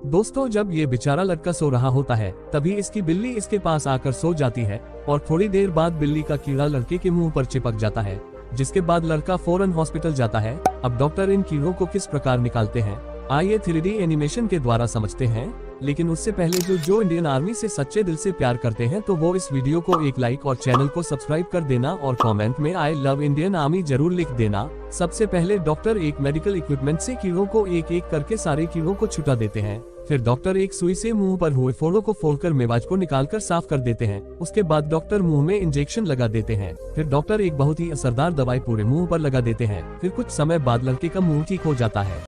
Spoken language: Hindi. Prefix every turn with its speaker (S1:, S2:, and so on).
S1: दोस्तों, जब ये बेचारा लड़का सो रहा होता है तभी इसकी बिल्ली इसके पास आकर सो जाती है और थोड़ी देर बाद बिल्ली का कीड़ा लड़के के मुंह पर चिपक जाता है, जिसके बाद लड़का फौरन हॉस्पिटल जाता है। अब डॉक्टर इन कीड़ों को किस प्रकार निकालते हैं, आइए 3D एनिमेशन के द्वारा समझते हैं। लेकिन उससे पहले जो इंडियन आर्मी से सच्चे दिल से प्यार करते हैं तो वो इस वीडियो को एक लाइक और चैनल को सब्सक्राइब कर देना और कमेंट में आई लव इंडियन आर्मी जरूर लिख देना। सबसे पहले डॉक्टर एक मेडिकल इक्विपमेंट से कीड़ों को एक एक करके सारे कीड़ों को छुटा देते हैं। फिर डॉक्टर एक सुई से मुंह पर हुए फोड़ों को फोड़कर मेवाज को निकालकर साफ कर देते हैं। उसके बाद डॉक्टर मुंह में इंजेक्शन लगा देते हैं। फिर डॉक्टर एक बहुत ही असरदार दवाई पूरे मुंह पर लगा देते हैं। फिर कुछ समय बाद लड़के का मुंह ठीक हो जाता है।